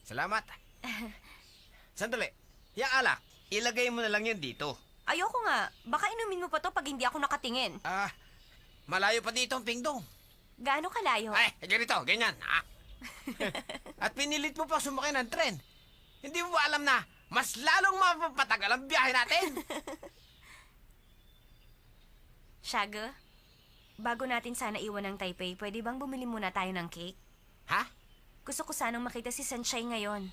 Salamat. Sandali. Yung alak, ilagay mo na lang yan dito. Ayoko nga. Baka inumin mo pa to pag hindi ako nakatingin. Malayo pa dito ang pingdong. Gaano kalayo? Ay, ganito, ganyan. At pinilit mo pa sumakay ng tren. Hindi mo ba alam na mas lalong mapapatagal ang biyahe natin. Shaga, bago natin sana iwan ng Taipei, pwede bang bumili muna tayo ng cake? Ha? Gusto ko sanang makita si Sunshine ngayon.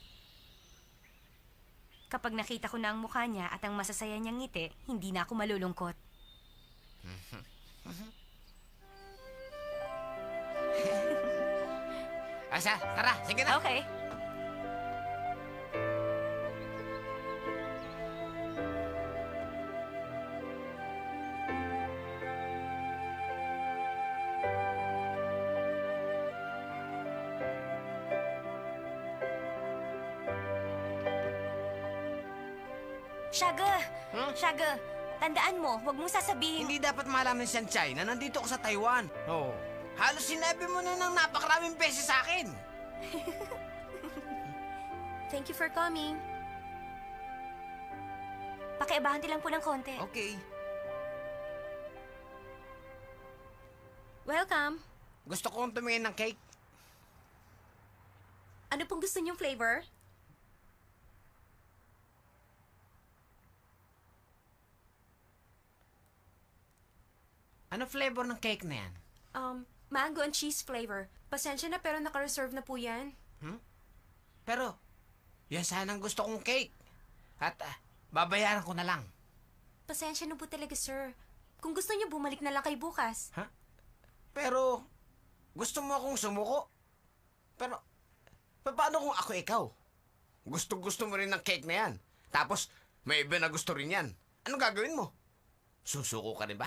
Kapag nakita ko na ang mukha niya at ang masasaya niyang ngiti, hindi na ako malulungkot. Asa, tara, sige na. Okay. Shaga! Shaga, tandaan mo, huwag mong sasabihin... Hindi dapat malaman ni Sunshine na nandito ako sa Taiwan. Oo. Halos sinabi mo na ng napakaraming beses sa akin. Thank you for coming. Pakiabahante lang po ng konti. Okay. Welcome. Gusto kong tumingin ng cake. Ano pong gusto niyong flavor? Ano flavor ng cake na yan? Mango and cheese flavor. Pasensya na pero naka-reserve na po yan. Pero, yan sana ang gusto kong cake. At babayaran ko na lang. Pasensya na po talaga, sir. Kung gusto niyo, bumalik na lang kay bukas. Pero, gusto mo akong sumuko? Pero, paano kung ako ikaw? Gusto mo rin ng cake na yan. Tapos, may iba na gusto rin yan. Ano gagawin mo? Susuko ka rin ba?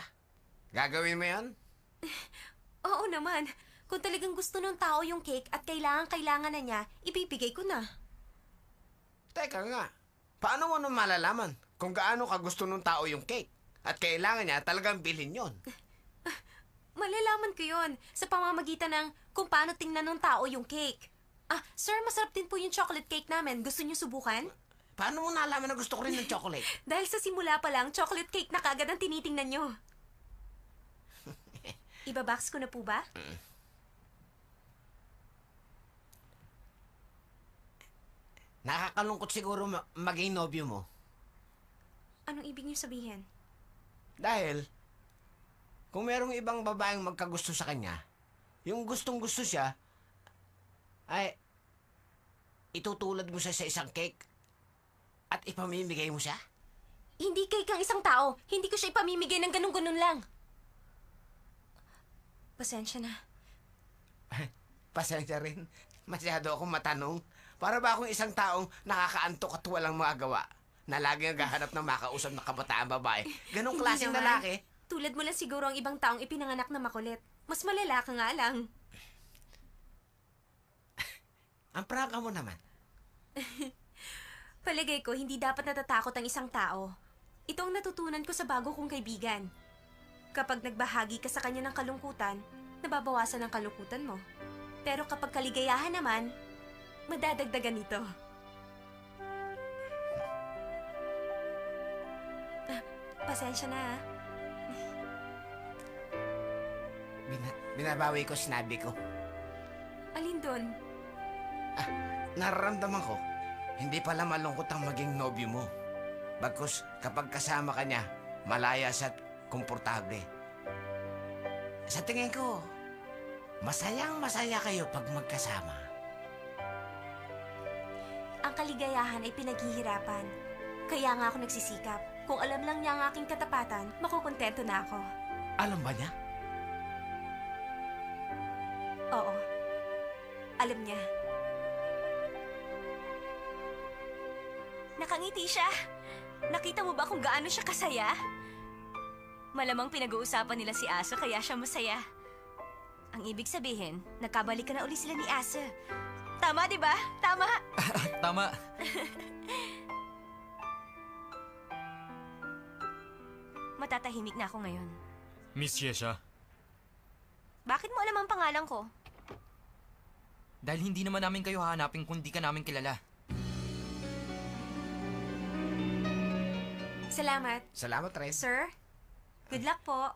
Gagawin mo yan? Oo naman. Kung talagang gusto ng tao yung cake at kailangan na niya, ibibigay ko na. Teka nga, paano mo nung malalaman kung gaano ka gusto ng tao yung cake? At kailangan niya talagang bilhin yon. Malalaman ko yon sa pamamagitan ng kung paano tingnan ng tao yung cake. Sir, masarap din po yung chocolate cake namin. Gusto niyo subukan? Paano mo nalaman na gusto ko rin ng chocolate? Dahil sa simula pa lang, chocolate cake na kagad ang tinitingnan niyo. Ibabox ko na po ba? Nakakalungkot siguro maging nobyo mo. Anong ibig niyo sabihin? Dahil, kung merong ibang babaeng magkagusto sa kanya, yung gustong-gusto siya, ay itutulad mo siya sa isang cake at ipamimigay mo siya? Hindi cake ang isang tao. Hindi ko siya ipamimigay ng ganun-ganun lang. Pasensya na. Pasensya rin. Masyado akong matanong. Para ba akong isang taong nakakaantok at walang magagawa na lagi naghahanap ng makausap na kabataan babae? Ganong Hindi klaseng naman. lalaki? Tulad mo lang siguro ang ibang taong ipinanganak na makulit. Mas malala ka nga lang. Ang prangka mo naman. Palagay ko, hindi dapat natatakot ang isang tao. Ito ang natutunan ko sa bago kong kaibigan. Kapag nagbahagi ka sa kanya ng kalungkutan, nababawasan ang kalungkutan mo. Pero kapag kaligayahan naman, madadagdagan ito. Pasensya na, ha? Binabawi ko sinabi ko. Alin doon? Nararamdaman ko, hindi pala malungkot ang maging nobyo mo. Bagkus, kapag kasama ka niya, malaya siya at komportable. Sa tingin ko, masayang masaya kayo pag magkasama. Ang kaligayahan ay pinaghihirapan. Kaya nga ako nagsisikap. Kung alam lang niya ang aking katapatan, makukontento na ako. Alam ba niya? Oo. Alam niya. Nakangiti siya. Nakita mo ba kung gaano siya kasaya? Malamang pinag-uusapan nila si Asa kaya siya masaya. Ang ibig sabihin, nagkabalikan na uli sila ni Asa. Tama, di ba? Tama! Tama. Matatahimik na ako ngayon. Miss Yesha, Bakit mo alam ang pangalan ko? dahil hindi naman namin kayo hahanapin kung di ka namin kilala. Salamat. Salamat, Ren. Sir, good luck po.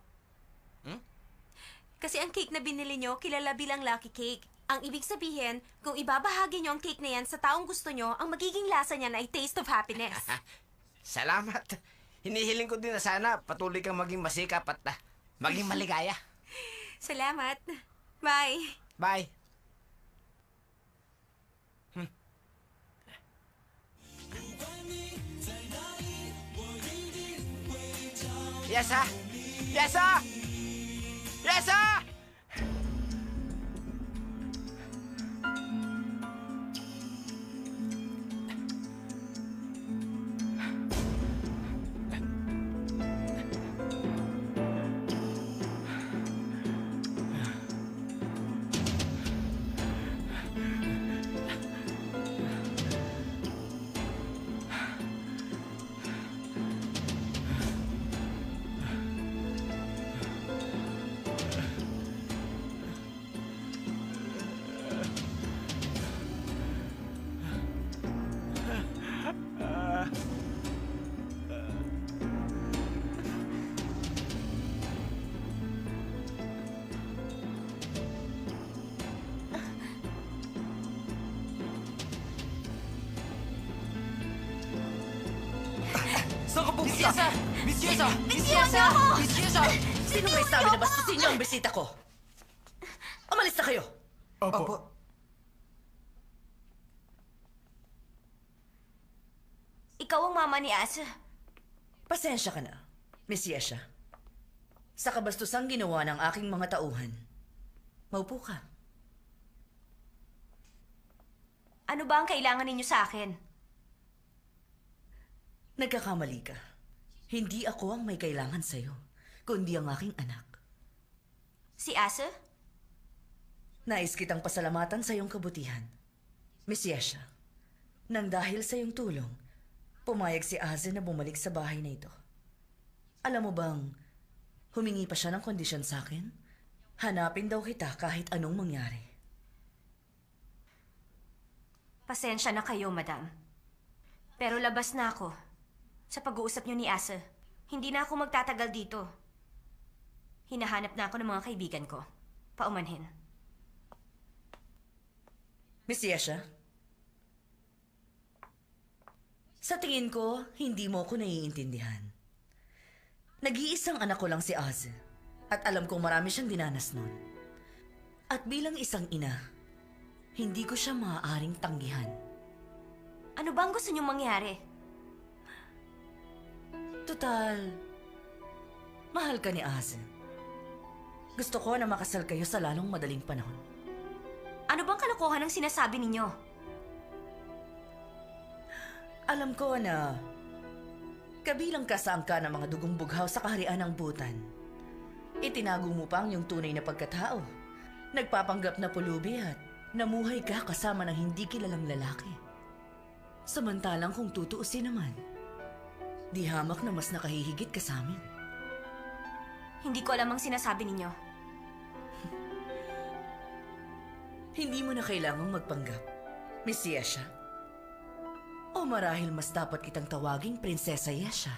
Kasi ang cake na binili nyo, kilala bilang Lucky Cake. Ang ibig sabihin, kung ibabahagi nyo ang cake na yan sa taong gusto nyo, ang magiging lasa niyan ay taste of happiness. Salamat. Hinihiling ko din na sana patuloy kang maging masikap at maging maligaya. Salamat. Bye. Bye. Yes, sir! Yes, sir! Yes, sir! Saan ka pupunta? Miss Yesa! Miss Yesa! Miss Yesa! Sino may sabi na bastusin niyo ang bisita ko? Umalis na kayo! Opo. Ikaw ang mama ni Asa. Pasensya ka na, Miss Yesha. Sa kabastusang ginawa ng aking mga tauhan, maupo ka. Ano ba ang kailangan ninyo sa akin? Nagkakamali ka. Hindi ako ang may kailangan sa'yo, kundi ang aking anak. Si Asa? Nais kitang pasalamatan sa iyong kabutihan, Miss Yesha. Nang dahil sa iyong tulong, pumayag si Asa na bumalik sa bahay na ito. Alam mo bang, humingi pa siya ng kondisyon sa akin? Hanapin daw kita kahit anong mangyari. Pasensya na kayo, madam. Pero labas na ako. Sa pag-uusap niyo ni Asa, hindi na ako magtatagal dito. Hinahanap na ako ng mga kaibigan ko. Paumanhin. Miss Yesha? Sa tingin ko, hindi mo ko naiintindihan. Nag-iisang anak ko lang si Asa. At alam kong marami siyang dinanas noon. At bilang isang ina, hindi ko siya maaaring tanggihan. Ano ba ang gusto niyong mangyari? Total, mahal ka ni Asa. Gusto ko na makasal kayo sa lalong madaling panahon. Ano bang kalokohan ang sinasabi ninyo? Alam ko na kabilang ka sa angka ng mga dugong bughaw sa kaharian ng Bhutan. Itinago mo pa ang iyong tunay na pagkatao. Nagpapanggap na pulubi at namuhay ka kasama ng hindi kilalang lalaki. Samantalang kung tutuusin naman, di hamak na mas nakahihigit ka sa amin. Hindi ko alam ang sinasabi ninyo. Hindi mo na kailangang magpanggap, Miss Yesha. O marahil mas dapat kitang tawaging Prinsesa Yesha.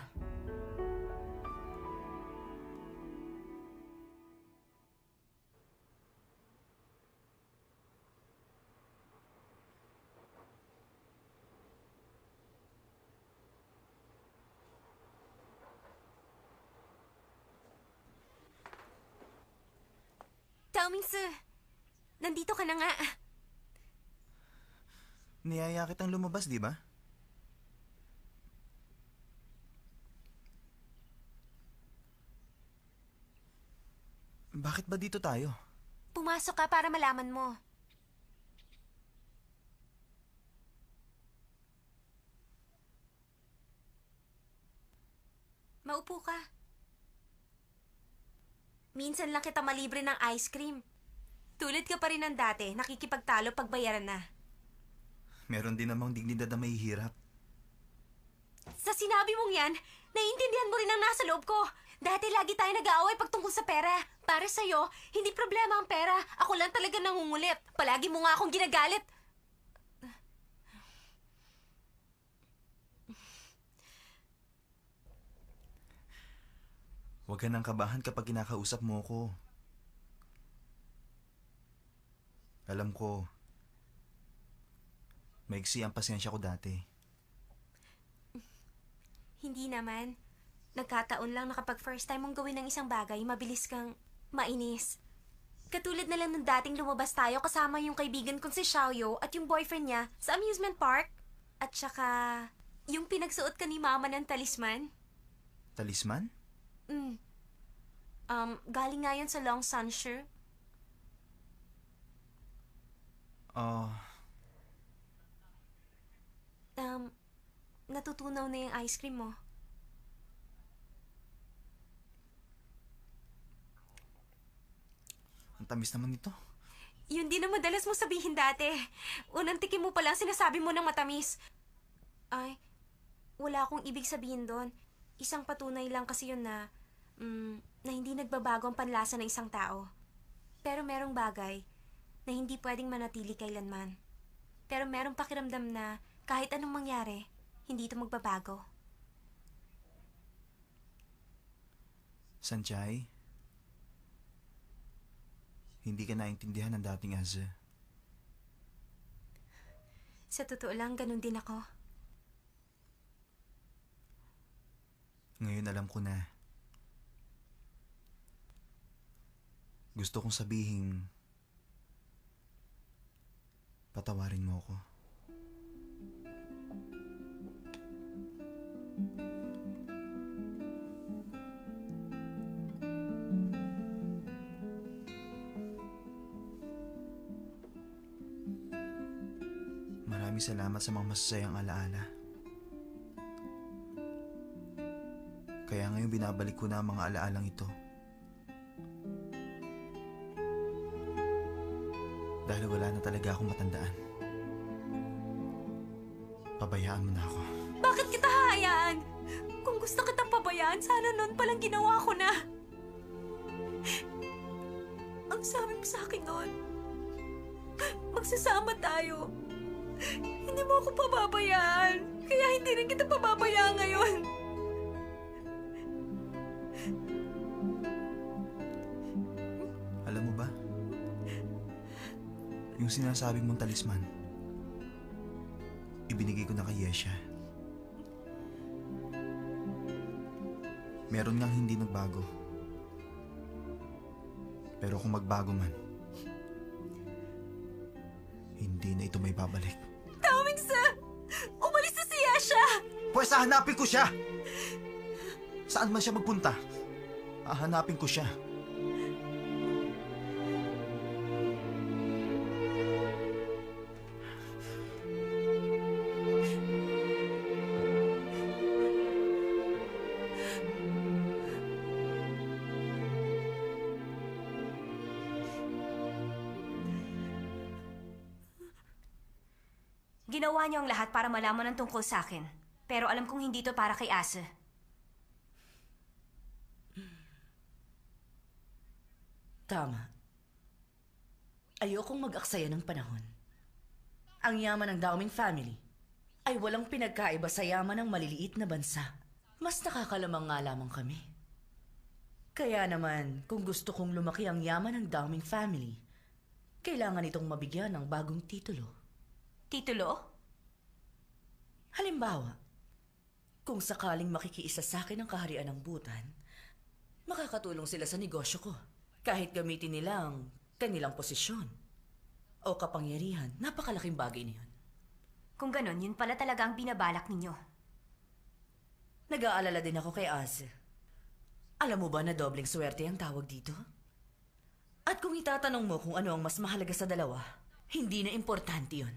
Taomingsu, nandito ka na nga. Niyaya kitang lumabas, di ba? Bakit ba dito tayo? Pumasok ka para malaman mo. Maupo ka. Minsan lang kita malibre ng ice cream. Tulad ka pa rin ng dati, nakikipagtalo pagbayaran na. Meron din namang dignidad na may hirap. Sa sinabi mong yan, naiintindihan mo rin ang nasa loob ko. Dati lagi tayo nag-aaway pagtungkol sa pera. Para sa'yo, hindi problema ang pera. Ako lang talaga nangungulit. Palagi mo nga akong ginagalit. Huwag ka nang kabahan kapag kinakausap mo ko. Alam ko, maigsi ang pasensya ko dati. Hindi naman. Nagkataon lang na kapag first time mong gawin ng isang bagay, mabilis kang mainis. Katulad na lang nung dating lumabas tayo kasama yung kaibigan kong si Xiaoyo at yung boyfriend niya sa amusement park. At saka, yung pinagsuot ka ni Mama ng talisman. Talisman? Galing nga yun sa Long Sanshire. Natutunaw na yung ice cream mo. Ang tamis naman ito. Yun din ang madalas mo sabihin dati. Unang tikim mo palang sinasabi mo ng matamis. Ay, wala akong ibig sabihin doon. Isang patunay lang kasi yun na hindi nagbabago ang panlasa ng isang tao. Pero merong bagay na hindi pwedeng manatili kailanman. Pero merong pakiramdam na kahit anong mangyari, hindi ito magbabago. Sanchay, hindi ka naintindihan ng dating Aze. Sa totoo lang, ganun din ako. Ngayon alam ko na. Gusto kong sabihin, patawarin mo ako. Maraming salamat sa mga masasayang alaala. Kaya ngayon binabalik ko na ang mga alaalang ito. Dahil wala na talaga akong matandaan. Pabayaan mo na ako. Bakit kita hahayaan? Kung gusto kitang pabayaan, sana noon palang ginawa ko na. Ang sabi mo sa akin noon, magsasama tayo. Hindi mo ako pababayaan. Kaya hindi rin kita pababayaan ngayon. Alam mo ba? Yung sinasabi mong talisman, ibinigay ko na kay Yesha. Meron ngang hindi nagbago. Pero kung magbago man, hindi na ito may babalik. Tawing sa! Umalis na si Yasha! Pwes hahanapin ko siya! Saan man siya magpunta, hahanapin ko siya. Ginawa niyo ang lahat para malaman ang tungkol sa akin. Pero alam kong hindi to para kay Ase. Tama. Ayokong mag-aksaya ng panahon. Ang yaman ng Downing family ay walang pinagkaiba sa yaman ng maliliit na bansa. Mas nakakalamang nga lamang kami. Kaya naman, kung gusto kong lumaki ang yaman ng Downing family, kailangan itong mabigyan ng bagong titulo. Titulo? Halimbawa, kung sakaling makikiisa sa akin ang kaharian ng Bhutan, makakatulong sila sa negosyo ko. Kahit gamitin nila ang kanilang posisyon o kapangyarihan, napakalaking bagay na yun. Kung ganon, yun pala talaga ang binabalak ninyo. Nag-aalala din ako kay Aze. Alam mo ba na dobleng swerte ang tawag dito? At kung itatanong mo kung ano ang mas mahalaga sa dalawa, hindi na importante yun.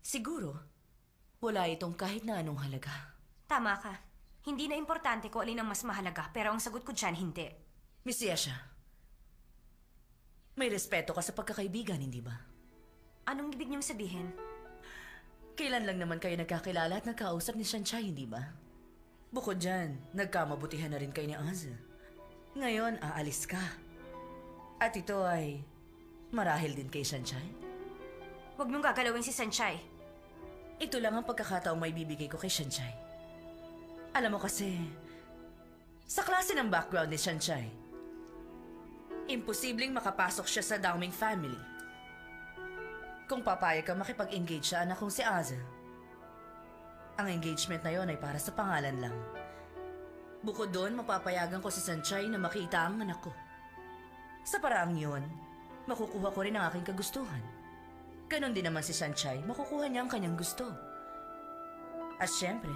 Siguro, wala itong kahit na anong halaga. Tama ka. Hindi na importante ko alin ang mas mahalaga, pero ang sagot ko dyan, hindi. Miss Yesha, may respeto ka sa pagkakaibigan, hindi ba? Anong ibig niyong sabihin? Kailan lang naman kayo nagkakilala at nagkausap ni Sanchay, hindi ba? Bukod dyan, nagkamabutihan na rin kayo ni Aze. Ngayon, aalis ka. At ito ay marahil din kay Sanchay. Huwag mong gagalawin si Sanchay. Ito lang ang pagkakataong may bibigay ko kay Sanchay. Alam mo kasi, sa klase ng background ni Sanchay, imposibleng makapasok siya sa Downing family. kung papayag ka makipag-engage sa anak kong si Aza. Ang engagement na yon ay para sa pangalan lang. Bukod doon, mapapayagan ko si Sanchay na makita ang anak ko. Sa paraang yon, makukuha ko rin ang aking kagustuhan. Ganon din naman si Sanchay, makukuha niya ang kanyang gusto. At syempre,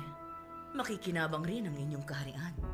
makikinabang rin ang inyong kaharian.